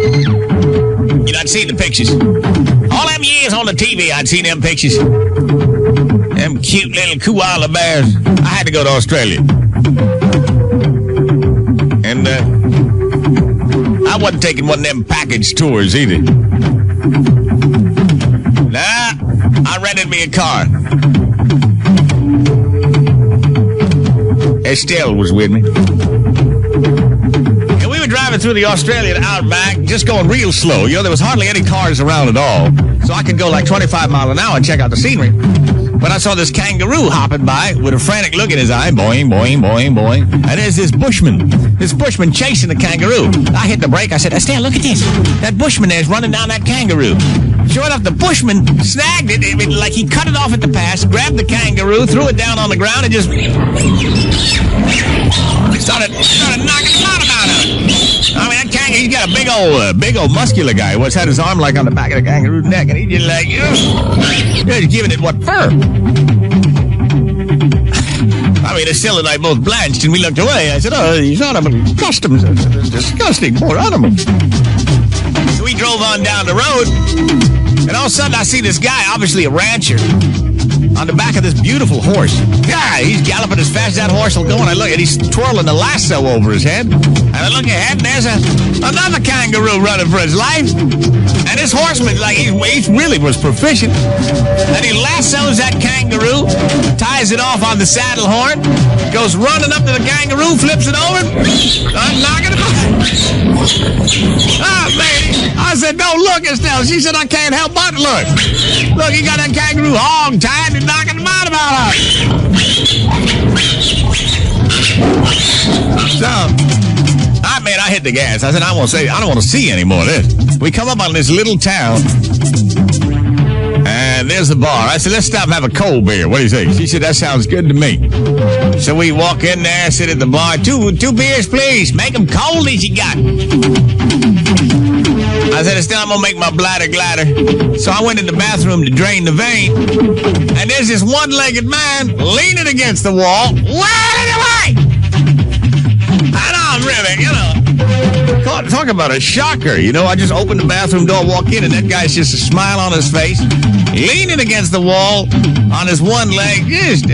You know, I'd seen the pictures. All them years on the TV, I'd seen them pictures. Them cute little koala bears. I had to go to Australia. And, I wasn't taking one of them package tours either. Nah, I rented me a car. Estelle was with me. And we were driving through the Australian outback, just going real slow. You know, there was hardly any cars around at all. So I could go like 25 miles an hour and check out the scenery. But I saw this kangaroo hopping by with a frantic look in his eye. Boing, boing, boing, boing. And there's this bushman chasing the kangaroo. I hit the brake. I said, Estelle, look at this. That bushman there's running down that kangaroo. Sure enough, the bushman snagged it. I mean, like he cut it off at the pass, grabbed the kangaroo, threw it down on the ground, and just started knocking the bottom out of it. I mean, that kangaroo, he's got a big old muscular guy. What's had his arm like on the back of the kangaroo's neck, and he just like, he's giving it what for? I mean, Estelle and I both blanched, and we looked away. I said, oh, these animal customs are disgusting, poor animals. So we drove on down the road, and all of a sudden I see this guy, obviously a rancher, on the back of this beautiful horse. Yeah, he's galloping as fast as that horse will go, and I look, and he's twirling the lasso over his head. And I look ahead, and there's another kangaroo running for his life. And this horseman, like, he really was proficient. And he lassos that kangaroo, ties it off on the saddle horn, goes running up to the kangaroo, flips it over, I'm knocking it off. Ah, baby. I said, don't look, Estelle. She said, I can't help but look. Look, he got that kangaroo hog tied and knocking the bottom out of it. So, I hit the gas. I said, I don't want to see any more of this. We come up on this little town, and there's the bar. I said, let's stop and have a cold beer. What do you think? She said, that sounds good to me. So we walk in there, sit at the bar. Two beers, please. Make them cold as you got. I said, Estelle, I'm going to make my bladder gladder. So I went in the bathroom to drain the vein, and there's this one-legged man leaning against the wall, wailing away. And I'm really, talk about a shocker. I just opened the bathroom door, walk in, and that guy's just a smile on his face, leaning against the wall on his one leg, just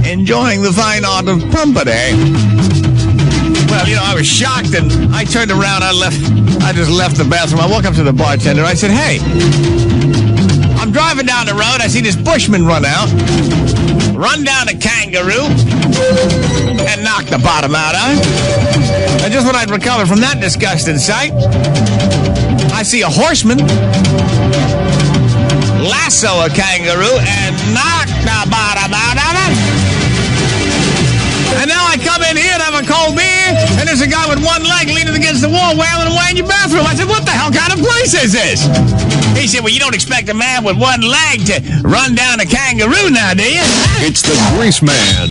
enjoying the fine art of company. Well, I was shocked, and I turned around, I just left the bathroom. I walked up to the bartender, I said, hey, I'm driving down the road, I see this bushman run down a kangaroo, and knock the bottom out of it. And just when I'd recovered from that disgusting sight, I see a horseman lasso a kangaroo and knock the bottom out of it. And now I come in here and have a cold beer, and there's a guy with one leg leaning against the wall wailing away in your bathroom. I said, what the hell kind of place is this? He said, well, you don't expect a man with one leg to run down a kangaroo now, do you? It's the Greaseman.